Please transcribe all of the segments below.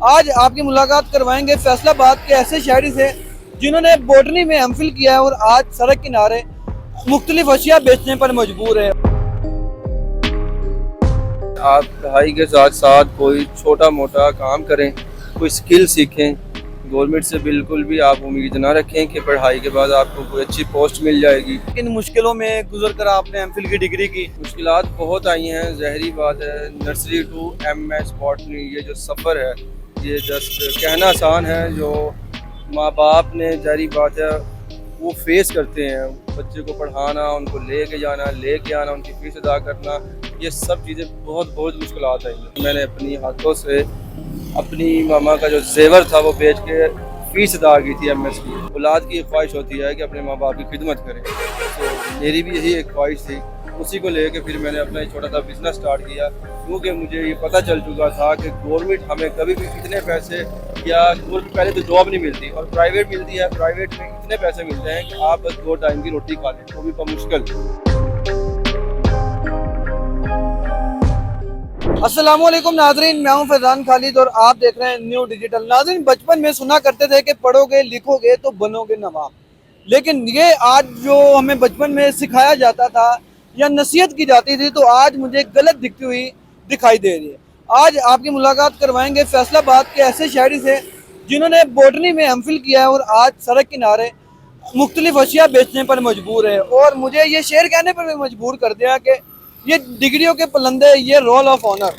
आज आपकी मुलाकात करवाएंगे फैसलाबाद के ऐसे शहरी से जिन्होंने बॉटनी में एमफिल किया है और आज सड़क किनारे मुख्तलिफ अशिया बेचने पर मजबूर है। आप पढ़ाई के साथ साथ कोई छोटा मोटा काम करें, कोई स्किल सीखें। गवर्नमेंट से बिल्कुल भी आप उम्मीद ना रखें कि पढ़ाई के बाद आपको कोई अच्छी पोस्ट मिल जाएगी। किन मुश्किलों में गुजर कर आपने एमफिल की डिग्री की? मुश्किलात बहुत आई हैं, ज़हरी बात है। नर्सरी टू एमएस बॉटनी ये जो सफ़र है, ये जस्ट कहना आसान है। जो माँ बाप ने ज़हरी बात है वो फेस करते हैं, बच्चे को पढ़ाना, उनको लेके आना, उनकी फीस अदा करना, ये सब चीज़ें बहुत बहुत मुश्किलात आई। मैंने अपनी हाथों से अपनी मामा का जो जेवर था वो बेच के फीस अदा की थी एमएस की। औलाद की ख्वाहिश होती है कि अपने माँ बाप की खिदमत करें, तो मेरी भी यही एक ख्वाहिश थी। उसी को लेके फिर मैंने अपना एक छोटा सा बिजनेस स्टार्ट किया, क्योंकि मुझे ये पता चल चुका था कि गवर्नमेंट हमें कभी भी इतने पैसे या गवर्नमेंट पहले तो जॉब नहीं मिलती और प्राइवेट मिलती है, प्राइवेट में इतने पैसे मिलते हैं कि आप बस 2 टाइम की रोटी खा लें, वो भी बमुश्किल। अस्सलामुअलैकुम नाजरीन, मैं हूं फैजान खालिद और आप देख रहे हैं न्यू डिजिटल। नाजरीन, बचपन में सुना करते थे कि पढ़ोगे लिखोगे तो बनोगे नवाब, लेकिन ये आज जो हमें बचपन में सिखाया जाता था या नसीहत की जाती थी तो आज मुझे गलत दिखती हुई दिखाई दे रही है। आज आपकी मुलाकात करवाएंगे फैसलाबाद के ऐसे शहरी से जिन्होंने बॉटनी में एमफिल किया है और आज सड़क किनारे मुख्तलिफ अशिया बेचने पर मजबूर है, और मुझे ये शेर कहने पर भी मजबूर कर दिया कि ये डिग्रियों के पलंदे, ये रोल ऑफ ऑनर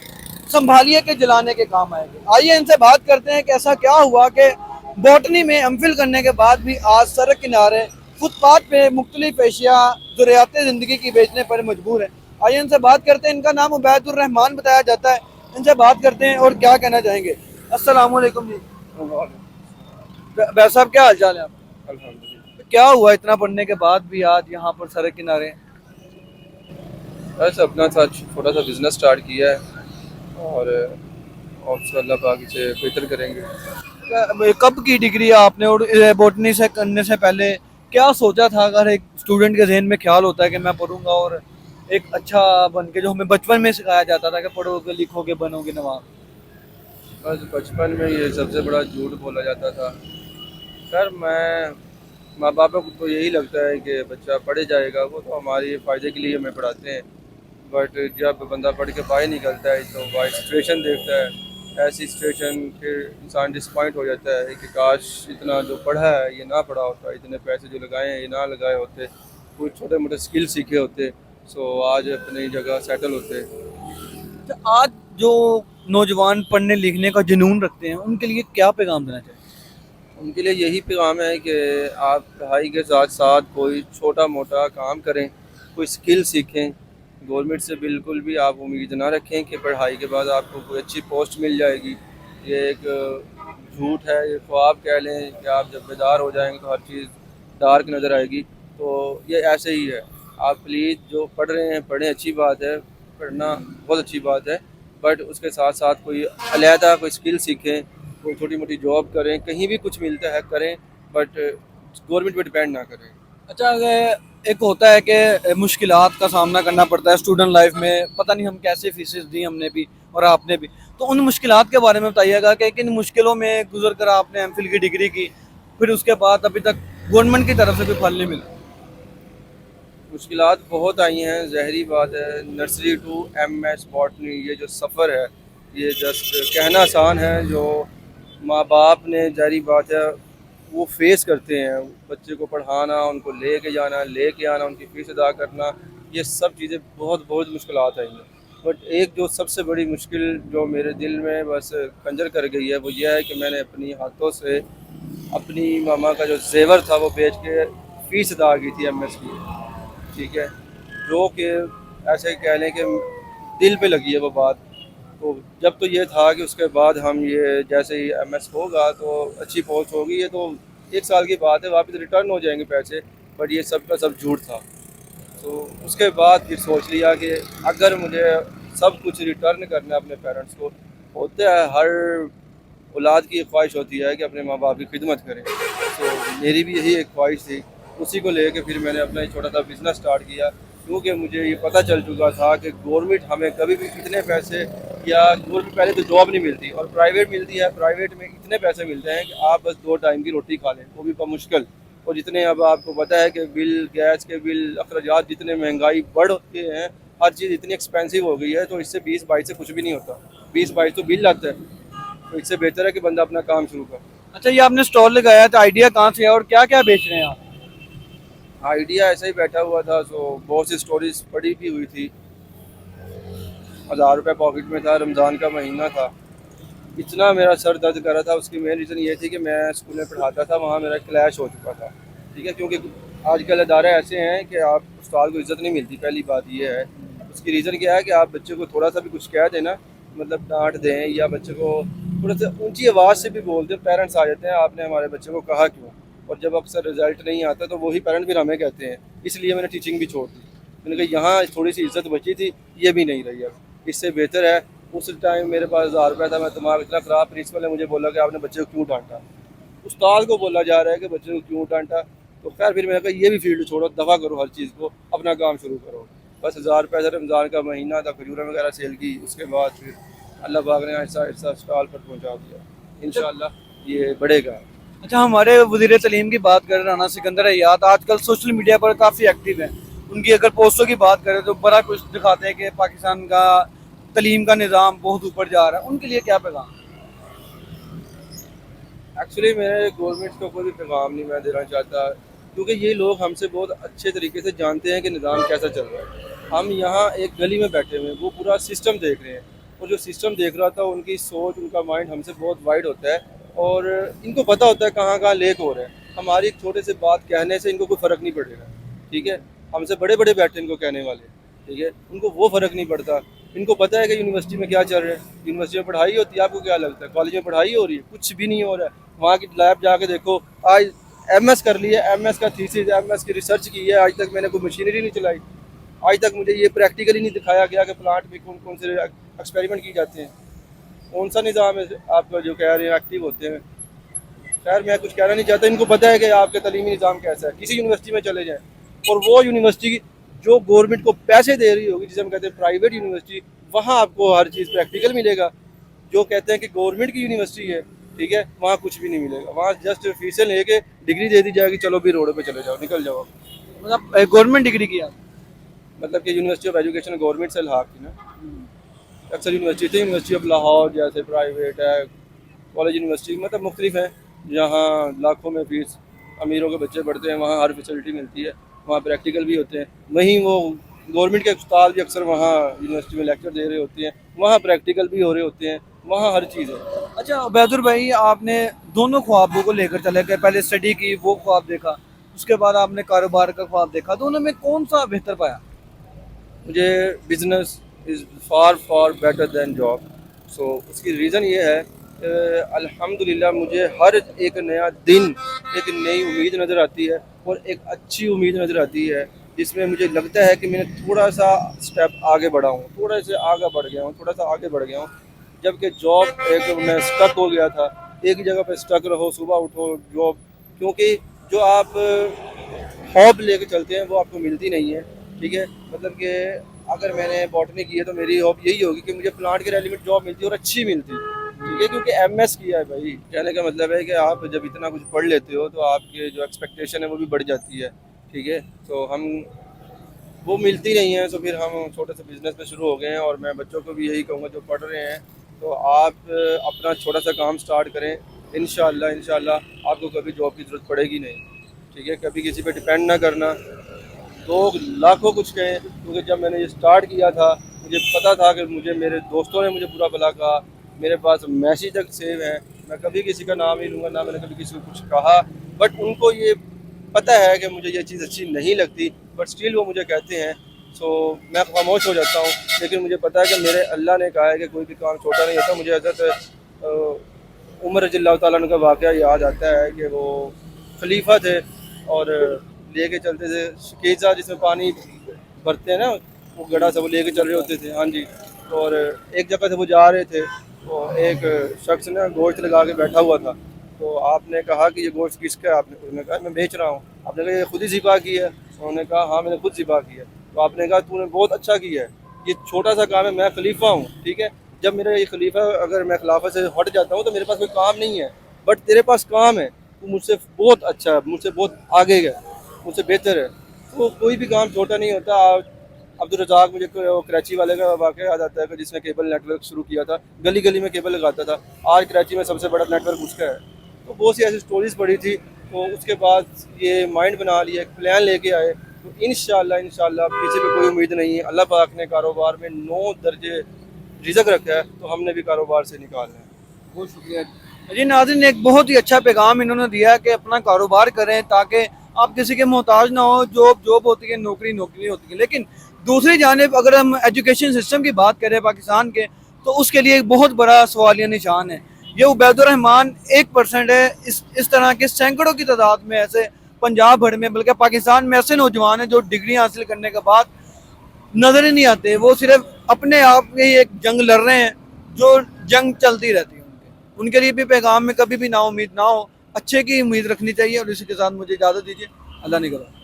संभालिए के जलाने के काम आएंगे। आइए इनसे बात करते हैं कि ऐसा क्या हुआ कि बॉटनी में एमफिल करने के बाद भी आज सड़क किनारे फुटपाथ पे मुख्तलिफ एशिया ज़रूरियात ज़िंदगी की बेचने पर मजबूर है। आइए इनसे बात करते हैं। इनका नाम उबैदुर रहमान बताया जाता है। इनसे बात करते हैं और क्या कहना चाहेंगे। अस्सलाम वालेकुम जी। वैसे साहब, क्या हाल चाल है आपका? अल्हम्दुलिल्लाह। क्या हुआ इतना पढ़ने के बाद भी आज यहाँ पर सड़क किनारे? बस अपना सा छोटा सा बिजनेस स्टार्ट किया है और अल्लाह पाक इसे बेहतर करेंगे। कब की डिग्री आपने, और बॉटनी से करने से पहले क्या सोचा था? अगर एक स्टूडेंट के जहन में ख्याल होता है कि मैं पढ़ूंगा और एक अच्छा बन के, जो हमें बचपन में सिखाया जाता था कि पढ़ोगे लिखोगे बनोगे नवाब। बस बचपन में ये सबसे बड़ा झूठ बोला जाता था। खैर, मैं माँ बाप को तो यही लगता है कि बच्चा पढ़े जाएगा, वो तो हमारे फ़ायदे के लिए हमें पढ़ाते हैं। बट जब बंदा पढ़ के बाहर निकलता है तो बाहर सिचुएशन देखता है, ऐसी सिचुएशन फिर इंसान डिसपॉइंट हो जाता है कि काश इतना जो पढ़ा है ये ना पढ़ा होता, इतने पैसे जो लगाए हैं ये ना लगाए होते, कुछ छोटे मोटे स्किल सीखे होते, सो आज अपनी जगह सेटल होते। तो आज जो नौजवान पढ़ने लिखने का जुनून रखते हैं उनके लिए क्या पैगाम देना चाहिए? उनके लिए यही पैगाम है कि आप पढ़ाई के साथ साथ कोई छोटा मोटा काम करें, कोई स्किल सीखें। गवर्नमेंट से बिल्कुल भी आप उम्मीद ना रखें कि पढ़ाई के बाद आपको कोई अच्छी पोस्ट मिल जाएगी। ये एक झूठ है, ये ख्वाब कह लें कि आप जब बेदार हो जाएंगे तो हर चीज़ डार्क नज़र आएगी, तो ये ऐसे ही है। आप प्लीज़ जो पढ़ रहे हैं पढ़ें, अच्छी बात है, पढ़ना बहुत अच्छी बात है, बट उसके साथ साथ कोई अलहदा कोई स्किल सीखें, कोई छोटी मोटी जॉब करें, कहीं भी कुछ मिलता है करें, बट गवर्नमेंट पे डिपेंड ना करें। अच्छा, एक होता है कि मुश्किलात का सामना करना पड़ता है स्टूडेंट लाइफ में, पता नहीं हम कैसे फीसेस दी हमने भी और आपने भी, तो उन मुश्किलात के बारे में बताइएगा कि किन मुश्किलों में गुजर कर आपने एमफिल की डिग्री की, फिर उसके बाद अभी तक गवर्नमेंट की तरफ से कोई फल नहीं मिला। मुश्किलात बहुत आई हैं, ज़हरी बात है। नर्सरी टू एमएस बॉटनी ये जो सफ़र है, ये जस्ट कहना आसान है। जो माँ बाप ने ज़हरी बात है वो फेस करते हैं, बच्चे को पढ़ाना, उनको लेके आना, उनकी फ़ीस अदा करना, ये सब चीज़ें बहुत बहुत मुश्किलात आई हैं। बट एक जो सबसे बड़ी मुश्किल जो मेरे दिल में बस खंजर कर गई है वो ये है कि मैंने अपनी हाथों से अपनी मामा का जो जेवर था वो बेच के फ़ीस अदा की थी एमएस की। ठीक है, जो कि ऐसे कह लें कि दिल पे लगी है वो बात। तो जब तो ये था कि उसके बाद हम ये जैसे ही एमएस होगा तो अच्छी पोस्ट होगी, ये तो 1 साल की बात है, वापस रिटर्न हो जाएंगे पैसे, बट ये सब का सब झूठ था। तो उसके बाद फिर सोच लिया कि अगर मुझे सब कुछ रिटर्न करना है अपने पेरेंट्स को, होते है हर औलाद की ख्वाहिश होती है कि अपने माँ बाप की खिदमत करें, तो मेरी भी यही एक ख्वाहिश थी। उसी को लेके फिर मैंने अपना एक छोटा सा बिजनेस स्टार्ट किया, क्योंकि मुझे ये पता चल चुका था कि गवर्नमेंट हमें कभी भी इतने पैसे, या गवर्नमेंट पहले तो जॉब नहीं मिलती और प्राइवेट मिलती है, प्राइवेट में इतने पैसे मिलते हैं कि आप बस 2 टाइम की रोटी खा लें, वो भी बमुश्किल। और जितने अब आपको पता है कि बिल, गैस के बिल, अखराजात, जितने महंगाई बढ़ गए हैं, हर चीज़ इतनी एक्सपेंसिव हो गई है, तो इससे 20-22 से कुछ भी नहीं होता। 20-22 तो बिल आता है, तो इससे बेहतर है कि बंदा अपना काम शुरू करे। अच्छा, ये आपने स्टॉल लगाया था, आइडिया कहाँ से है और क्या क्या बेच रहे हैं आप? आइडिया ऐसे ही बैठा हुआ था, तो बहुत सी स्टोरीज पड़ी भी हुई थी। 1000 रुपये पॉकेट में था, रमज़ान का महीना था, इतना मेरा सर दर्द कर रहा था। उसकी मेन रीज़न ये थी कि मैं स्कूल में पढ़ाता था, वहाँ मेरा क्लैश हो चुका था, ठीक है, क्योंकि आजकल अदारे ऐसे हैं कि आप उस्ताद को इज़्ज़त नहीं मिलती। पहली बात ये है। उसकी रीज़न क्या है कि आप बच्चे को थोड़ा सा भी कुछ कह देना, मतलब डांट दें या बच्चे को थोड़ा सा ऊंची आवाज़ से भी बोल दें, पेरेंट्स आ जाते हैं, आपने हमारे बच्चे को कहा क्यों। और जब अक्सर रिजल्ट नहीं आता तो वही पेरेंट्स फिर हमें कहते हैं। इसलिए मैंने टीचिंग भी छोड़ दी। मैंने कहा यहाँ थोड़ी सी इज्जत बची थी, ये भी नहीं रही अब। इससे बेहतर है, उस टाइम मेरे पास 1000 रुपये था, मैं दिमाग इतना ख़राब, प्रिंसिपल ने मुझे बोला कि आपने बच्चे को क्यों डांटा, उस्ताद को बोला जा रहा है कि बच्चे को क्यों डांटा। तो खैर फिर मैंने कहा ये भी फील्ड छोड़ो, दफ़ा करो हर चीज़ को, अपना काम शुरू करो। बस 1000 रुपये से रमज़ान का महीना था, खजूरें वगैरह सेल की। उसके बाद फिर अल्लाह पाक ने ऐसा ऐसा स्टॉल पर पहुँचा दिया। इंशाअल्लाह ये बढ़ेगा। अच्छा, हमारे वज़ीर तलीम की बात करें राना सिकंदर हयात, आजकल सोशल मीडिया पर काफ़ी एक्टिव हैं। उनकी अगर पोस्टों की बात करें तो बड़ा कुछ दिखाते हैं कि पाकिस्तान का तलीम का निज़ाम बहुत ऊपर जा रहा है, उनके लिए क्या पैगाम? एक्चुअली मेरे गवर्नमेंट को कोई भी पैगाम नहीं मैं देना चाहता, क्योंकि ये लोग हमसे बहुत अच्छे तरीके से जानते हैं कि निज़ाम कैसा चल रहा है। हम यहाँ एक गली में बैठे हुए हैं, वो पूरा सिस्टम देख रहे हैं, और जो सिस्टम देख रहा था उनकी सोच, उनका माइंड हमसे बहुत वाइड होता है, और इनको पता होता है कहाँ कहाँ लेक हो रहे हैं। हमारी एक छोटे से बात कहने से इनको कोई फ़र्क नहीं पड़ेगा, ठीक है। हमसे बड़े बड़े बैठे इनको कहने वाले, ठीक है, उनको वो फ़र्क नहीं पड़ता। इनको पता है कि यूनिवर्सिटी में क्या चल रहा है, यूनिवर्सिटी में पढ़ाई होती है, आपको क्या लगता है कॉलेज में पढ़ाई हो रही है? कुछ भी नहीं हो रहा है। वहाँ की लैब जाके देखो, आज एमएस कर लिया, एमएस का थीसिस, एमएस की रिसर्च की है, आज तक मैंने कोई मशीनरी नहीं चलाई। आज तक मुझे ये प्रैक्टिकली नहीं दिखाया गया कि प्लांट में कौन कौन से एक्सपेरिमेंट किए जाते हैं, कौन सा निज़ाम है आपका जो कह रहे हैं एक्टिव होते हैं। खैर मैं कुछ कहना नहीं चाहता, इनको पता है कि आपका तलीमी निज़ाम कैसा है। किसी यूनिवर्सिटी में चले जाएँ, और वो यूनिवर्सिटी जो गवर्नमेंट को पैसे दे रही होगी, जिसे हम कहते हैं प्राइवेट यूनिवर्सिटी, वहाँ आपको हर चीज़ प्रैक्टिकल मिलेगा। जो कहते हैं कि गवर्नमेंट की यूनिवर्सिटी है, ठीक है, वहाँ कुछ भी नहीं मिलेगा। वहाँ जस्ट फीसें लेके डिग्री दे दी जाएगी, चलो भी रोड पे चले जाओ, निकल जाओ। मतलब गवर्नमेंट डिग्री किया? मतलब कि यूनिवर्सिटी ऑफ एजुकेशन गवर्नमेंट से लहाक थी ना, अक्सर यूनिवर्सिटी थी, यूनिवर्सिटी ऑफ लाहौर जैसे प्राइवेट है, कॉलेज यूनिवर्सिटी मतलब मुख्तलिफ हैं, जहाँ लाखों में फीस अमीरों के बच्चे पढ़ते हैं, वहाँ हर फैसिलिटी मिलती है, वहाँ प्रैक्टिकल भी होते हैं। वहीं वो गवर्नमेंट के उस्ताद भी अक्सर वहाँ यूनिवर्सिटी में लेक्चर दे रहे होते हैं, वहाँ प्रैक्टिकल भी हो रहे होते हैं, वहाँ हर चीज़ है। अच्छा उबैदुर भाई, आपने दोनों ख्वाबों को लेकर चले गए, पहले स्टडी की वो ख्वाब देखा, उसके बाद आपने कारोबार का ख्वाब देखा, दोनों में कौन सा बेहतर पाया? मुझे business is far far better than job. So उसकी रीज़न ये है, अल्हम्दुलिल्लाह मुझे हर एक नया दिन एक नई उम्मीद नज़र आती है, और एक अच्छी उम्मीद नज़र आती है, जिसमें मुझे लगता है कि मैंने थोड़ा सा स्टेप आगे बढ़ा हूँ, थोड़ा से आगे बढ़ गया हूँ, थोड़ा सा आगे बढ़ गया हूँ। जबकि जॉब एक मैं स्टक हो गया था, एक ही जगह पे स्टक रहो, सुबह उठो जॉब, क्योंकि जो आप हॉब लेके चलते हैं वो आपको मिलती नहीं है, ठीक है। मतलब कि अगर मैंने बॉटनी की है तो मेरी हॉब यही होगी कि मुझे प्लांट के रेलिवेंट जॉब मिलती और अच्छी मिलती, ठीक है, क्योंकि एमएस किया है भाई। कहने का मतलब है कि आप जब इतना कुछ पढ़ लेते हो तो आपके जो एक्सपेक्टेशन है वो भी बढ़ जाती है, ठीक है। तो हम वो मिलती नहीं है, तो फिर हम छोटे से बिज़नेस पे शुरू हो गए हैं। और मैं बच्चों को भी यही कहूँगा जो पढ़ रहे हैं, तो आप अपना छोटा सा काम स्टार्ट करें, इंशाल्लाह आपको कभी जॉब की ज़रूरत पड़ेगी नहीं, ठीक है। कभी किसी पे डिपेंड ना करना, लोग लाखों कुछ कहें, क्योंकि जब मैंने ये स्टार्ट किया था मुझे पता था कि मुझे मेरे दोस्तों ने मुझे बुरा भला कहा, मेरे पास मैसेज तक सेव है, मैं कभी किसी का नाम नहीं लूँगा, ना मैंने कभी किसी को कुछ कहा, बट उनको ये पता है कि मुझे ये चीज़ अच्छी नहीं लगती, बट स्टिल वो मुझे कहते हैं, सो मैं खामोश हो जाता हूँ। लेकिन मुझे पता है कि मेरे अल्लाह ने कहा है कि कोई भी काम छोटा नहीं होता। मुझे हज़रत उमर रज़ियल्लाहु ताला अन्हु का वाक़या याद आता है कि वो खलीफा थे और लेके चलते थे शकीज़ा, जिसमें पानी भरते हैं ना, वो गड़ा सा वो लेके चल रहे होते थे, हाँ जी। और एक जगह से वो जा रहे थे, तो एक शख्स ना गोश्त लगा के बैठा हुआ था, तो आपने कहा कि ये गोश्त किसका है? आपने उन्होंने कहा मैं बेच रहा हूँ। आपने कहा ये खुद ही ज़िबा की है? उन्होंने कहा हाँ मैंने खुद ज़िबा की है। تو آپ نے کہا تو نے بہت اچھا کیا ہے, یہ چھوٹا سا کام ہے, میں خلیفہ ہوں, ٹھیک ہے, جب میرا یہ خلیفہ اگر میں خلافت سے ہٹ جاتا ہوں تو میرے پاس کوئی کام نہیں ہے, بٹ تیرے پاس کام ہے, تو مجھ سے بہت اچھا ہے, مجھ سے بہت آگے ہے, مجھ سے بہتر ہے. تو کوئی بھی کام چھوٹا نہیں ہوتا. عبدالرزاق, مجھے کراچی والے کا واقعہ یاد آتا ہے کہ جس نے کیبل نیٹ ورک شروع کیا تھا, گلی گلی میں کیبل لگاتا تھا, آج کراچی میں سب سے بڑا نیٹ ورک اس کا ہے. تو بہت سی ایسی سٹوریز پڑی تھی, تو اس کے بعد یہ مائنڈ بنا لیا, ایک پلان لے کے آئے. تو انشاءاللہ پیچھے بھی کوئی امید نہیں ہے, اللہ پاک نے کاروبار میں 9 درجے رزق رکھا ہے, تو ہم نے بھی کاروبار سے نکالنا ہے. بہت شکریہ جی. ناظرین, ایک بہت ہی اچھا پیغام انہوں نے دیا کہ اپنا کاروبار کریں تاکہ آپ کسی کے محتاج نہ ہو. جاب ہوتی ہے, نوکری ہوتی ہے, لیکن دوسری جانب اگر ہم ایجوکیشن سسٹم کی بات کریں پاکستان کے, تو اس کے لیے ایک بہت بڑا سوالیہ نشان ہے. یہ عبید الرحمان 1% ہے. اس طرح کے سینکڑوں کی تعداد میں ایسے پنجاب بھر میں بلکہ پاکستان میں ایسے نوجوان ہیں جو ڈگری حاصل کرنے کے بعد نظر ہی نہیں آتے. وہ صرف اپنے آپ میں ہی ایک جنگ لڑ رہے ہیں, جو جنگ چلتی رہتی ہے. ان کے لیے بھی پیغام میں کبھی بھی نا امید نہ ہو, اچھے کی امید رکھنی چاہیے. اور اسی کے ساتھ مجھے اجازت دیجیے. اللہ نگہبان.